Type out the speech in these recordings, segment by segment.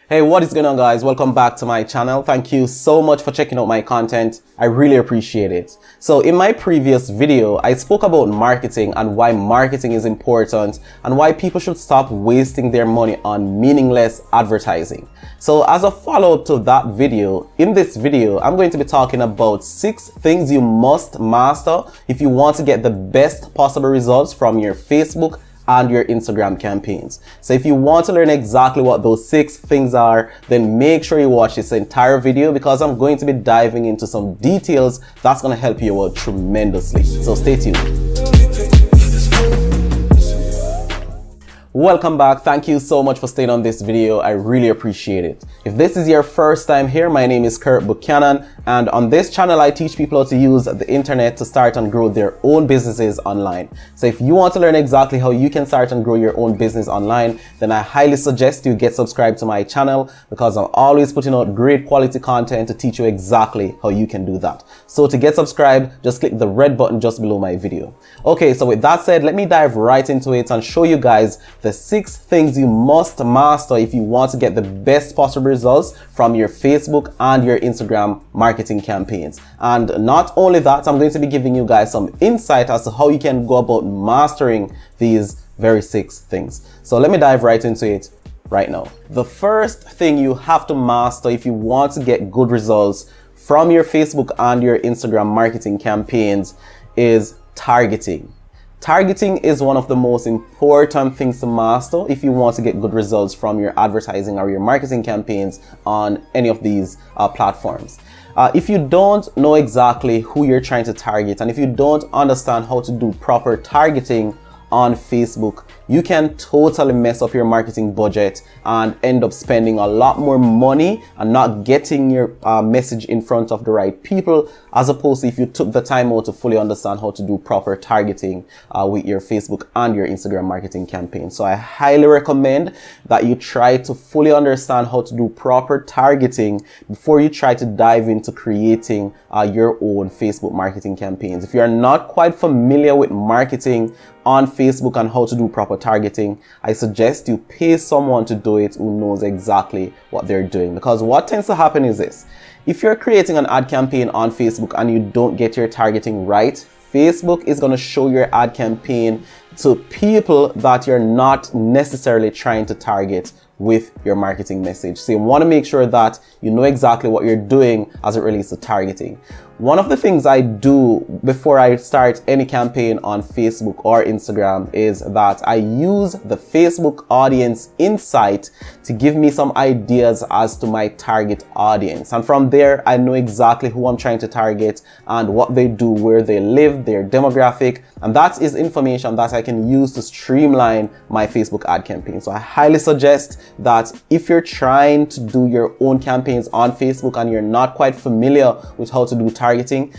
Hey, what is going on, guys? Welcome back to my channel. Thank you so much for checking out my content. I really appreciate it. So in my previous video, I spoke about marketing and why marketing is important and why people should stop wasting their money on meaningless advertising. So as a follow-up to that video, in this video, I'm going to be talking about 6 things you must master if you want to get the best possible results from your Facebook and your Instagram campaigns. So if you want to learn exactly what those 6 things are, then make sure you watch this entire video because I'm going to be diving into some details that's going to help you out tremendously. So stay tuned. Welcome back. Thank you so much for staying on this video. I really appreciate it. If this is your first time here, my name is Kurt Buchanan, and on this channel I teach people how to use the internet to start and grow their own businesses online. So if you want to learn exactly how you can start and grow your own business online, then I highly suggest you get subscribed to my channel because I'm always putting out great quality content to teach you exactly how you can do that. So to get subscribed, just click the red button just below my video. Okay, so with that said, let me dive right into it and show you guys the 6 things you must master if you want to get the best possible results from your Facebook and your Instagram marketing campaigns. And not only that, I'm going to be giving you guys some insight as to how you can go about mastering these very 6 things. So let me dive right into it right now. The first thing you have to master if you want to get good results from your Facebook and your Instagram marketing campaigns is targeting. Targeting is one of the most important things to master if you want to get good results from your advertising or your marketing campaigns on any of these platforms. If you don't know exactly who you're trying to target, and if you don't understand how to do proper targeting on Facebook, you can totally mess up your marketing budget and end up spending a lot more money and not getting your message in front of the right people, as opposed to if you took the time out to fully understand how to do proper targeting with your Facebook and your Instagram marketing campaign. So I highly recommend that you try to fully understand how to do proper targeting before you try to dive into creating your own Facebook marketing campaigns. If you are not quite familiar with marketing on Facebook and how to do proper targeting, I suggest you pay someone to do it who knows exactly what they're doing. Because what tends to happen is this: if you're creating an ad campaign on Facebook and you don't get your targeting right, Facebook is going to show your ad campaign to people that you're not necessarily trying to target with your marketing message. So you want to make sure that you know exactly what you're doing as it relates to targeting. One of the things I do before I start any campaign on Facebook or Instagram is that I use the Facebook audience insight to give me some ideas as to my target audience. And from there, I know exactly who I'm trying to target and what they do, where they live, their demographic. And that is information that I can use to streamline my Facebook ad campaign. So I highly suggest that if you're trying to do your own campaigns on Facebook and you're not quite familiar with how to do targeting,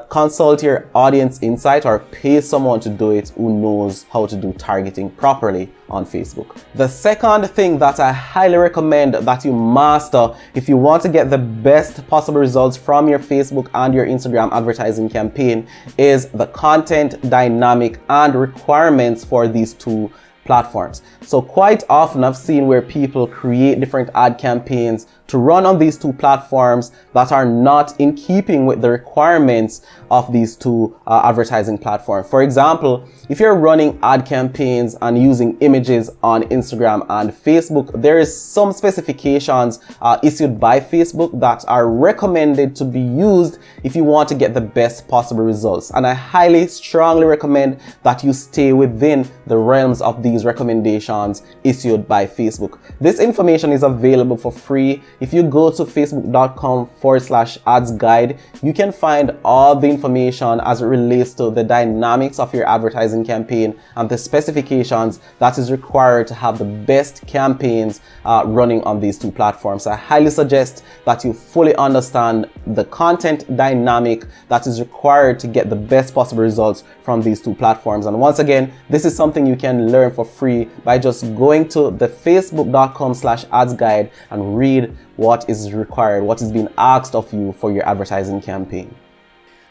consult your audience insight or pay someone to do it who knows how to do targeting properly on Facebook. The second thing that I highly recommend that you master if you want to get the best possible results from your Facebook and your Instagram advertising campaign is the content dynamic and requirements for these 2 platforms. So quite often I've seen where people create different ad campaigns to run on these 2 platforms that are not in keeping with the requirements of these 2 advertising platforms. For example, if you're running ad campaigns and using images on Instagram and Facebook, there is some specifications issued by Facebook that are recommended to be used if you want to get the best possible results. And I highly, strongly recommend that you stay within the realms of these recommendations issued by Facebook. This information is available for free. If you go to facebook.com/ads guide, you can find all the information as it relates to the dynamics of your advertising campaign and the specifications that is required to have the best campaigns running on these 2 platforms. So I highly suggest that you fully understand the content dynamic that is required to get the best possible results from these 2 platforms. And once again, this is something you can learn for free by just going to the facebook.com/ads guide and read what is required, what is being asked of you for your advertising campaign.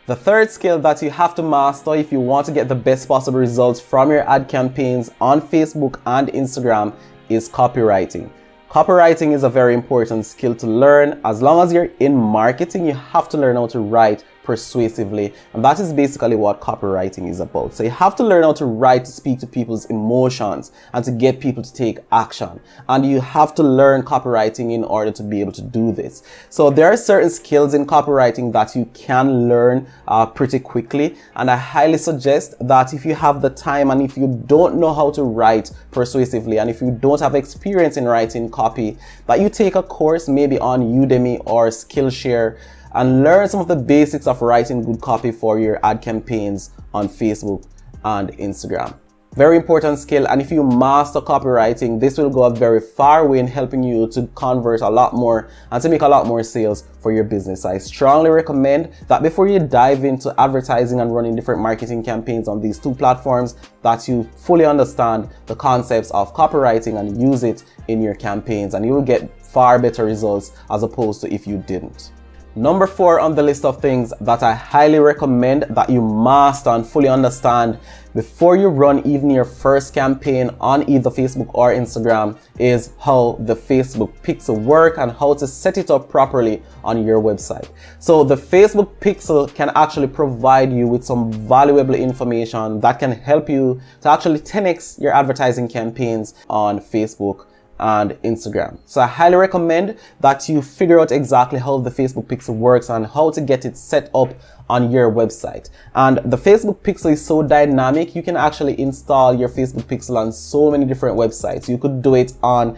The third skill that you have to master if you want to get the best possible results from your ad campaigns on Facebook and Instagram is copywriting. Copywriting is a very important skill to learn. As long as you're in marketing, you have to learn how to write persuasively, and that is basically what copywriting is about. So you have to learn how to write to speak to people's emotions and to get people to take action, and you have to learn copywriting in order to be able to do this. So there are certain skills in copywriting that you can learn pretty quickly, and I highly suggest that if you have the time and if you don't know how to write persuasively and if you don't have experience in writing copy, that you take a course maybe on Udemy or Skillshare and learn some of the basics of writing good copy for your ad campaigns on Facebook and Instagram. Very important skill, and if you master copywriting, this will go a very far way in helping you to convert a lot more and to make a lot more sales for your business. I strongly recommend that before you dive into advertising and running different marketing campaigns on these two platforms, that you fully understand the concepts of copywriting and use it in your campaigns, and you will get far better results as opposed to if you didn't. Number 4 on the list of things that I highly recommend that you master and fully understand before you run even your first campaign on either Facebook or Instagram is how the Facebook pixel work and how to set it up properly on your website. So the Facebook pixel can actually provide you with some valuable information that can help you to actually 10x your advertising campaigns on Facebook and Instagram. So I highly recommend that you figure out exactly how the Facebook pixel works and how to get it set up on your website. And the Facebook pixel is so dynamic, you can actually install your Facebook pixel on so many different websites. You could do it on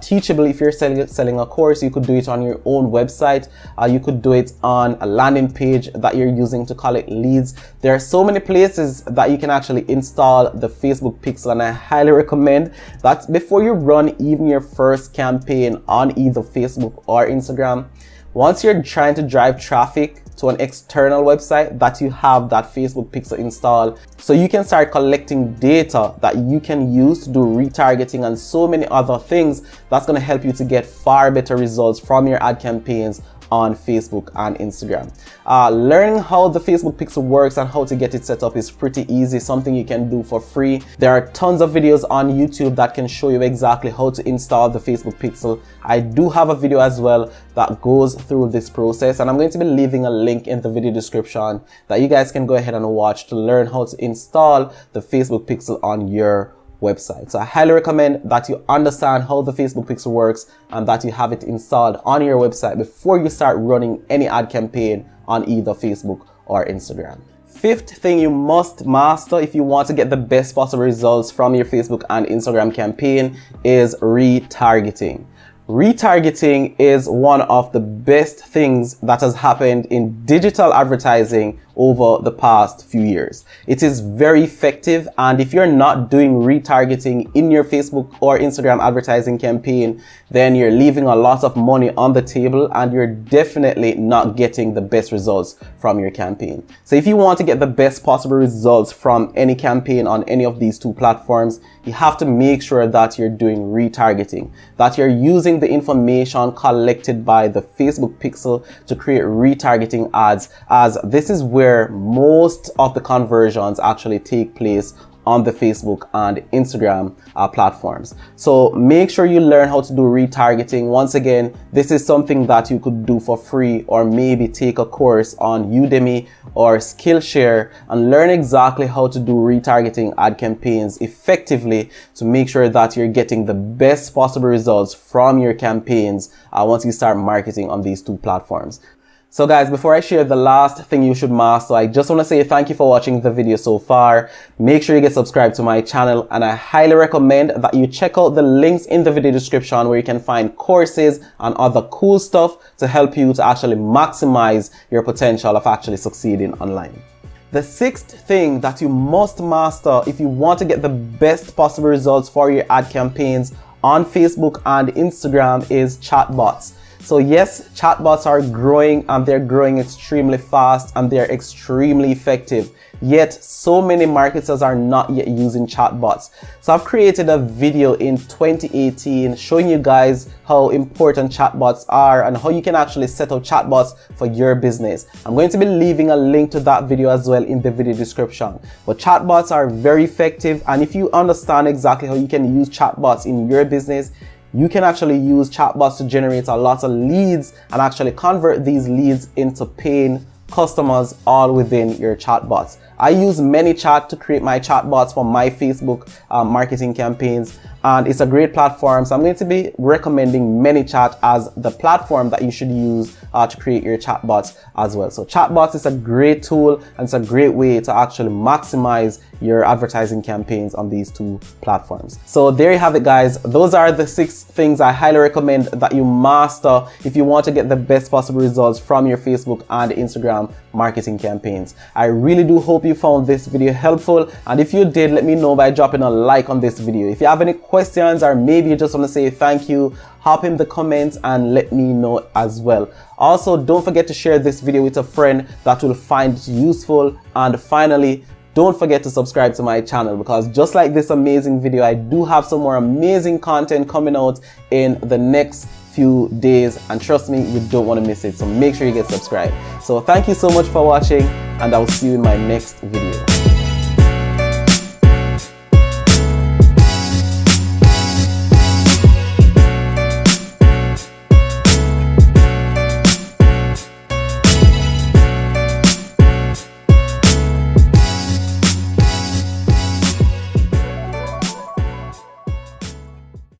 Teachable if you're selling a course. You could do it on your own website. You could do it on a landing page that you're using to collect leads. There are so many places that you can actually install the Facebook pixel, and I highly recommend that before you run even your first campaign on either Facebook or Instagram, once you're trying to drive traffic to an external website, that you have that Facebook pixel installed so you can start collecting data that you can use to do retargeting and so many other things that's going to help you to get far better results from your ad campaigns on Facebook and Instagram. Learning how the Facebook pixel works and how to get it set up is pretty easy, something you can do for free. There are tons of videos on YouTube that can show you exactly how to install the Facebook pixel. I do have a video as well that goes through this process, and I'm going to be leaving a link in the video description that you guys can go ahead and watch to learn how to install the Facebook pixel on your website. So I highly recommend that you understand how the Facebook pixel works and that you have it installed on your website before you start running any ad campaign on either Facebook or Instagram. 5th thing you must master if you want to get the best possible results from your Facebook and Instagram campaign is retargeting. Retargeting is one of the best things that has happened in digital advertising over the past few years. It is very effective, and if you're not doing retargeting in your Facebook or Instagram advertising campaign, then you're leaving a lot of money on the table and you're definitely not getting the best results from your campaign. So if you want to get the best possible results from any campaign on any of these two platforms, you have to make sure that you're doing retargeting, that you're using the information collected by the Facebook pixel to create retargeting ads, as this is where most of the conversions actually take place on the Facebook and Instagram platforms. So make sure you learn how to do retargeting. Once again, this is something that you could do for free, or maybe take a course on Udemy or Skillshare and learn exactly how to do retargeting ad campaigns effectively to make sure that you're getting the best possible results from your campaigns once you start marketing on these two platforms. So guys, before I share the last thing you should master, I just want to say thank you for watching the video so far. Make sure you get subscribed to my channel, and I highly recommend that you check out the links in the video description where you can find courses and other cool stuff to help you to actually maximize your potential of actually succeeding online. The 6th thing that you must master if you want to get the best possible results for your ad campaigns on Facebook and Instagram is chatbots. So yes, chatbots are growing, and they're growing extremely fast, and they're extremely effective. Yet so many marketers are not yet using chatbots. So I've created a video in 2018 showing you guys how important chatbots are and how you can actually set up chatbots for your business. I'm going to be leaving a link to that video as well in the video description. But chatbots are very effective, and if you understand exactly how you can use chatbots in your business, you can actually use chatbots to generate a lot of leads and actually convert these leads into paying customers all within your chatbots. I use ManyChat to create my chatbots for my Facebook marketing campaigns, and it's a great platform. So I'm going to be recommending ManyChat as the platform that you should use to create your chatbots as well. So chatbots is a great tool, and it's a great way to actually maximize your advertising campaigns on these two platforms. So there you have it, guys. Those are the 6 things I highly recommend that you master if you want to get the best possible results from your Facebook and Instagram marketing campaigns. I really do hope you found this video helpful, and if you did, let me know by dropping a like on this video. If you have any questions, or maybe you just want to say thank you, hop in the comments and let me know as well. Also, don't forget to share this video with a friend that will find it useful. And finally, don't forget to subscribe to my channel, because just like this amazing video, I do have some more amazing content coming out in the next few days, and trust me, you don't want to miss it. So make sure you get subscribed. So thank you so much for watching, and I'll see you in my next video.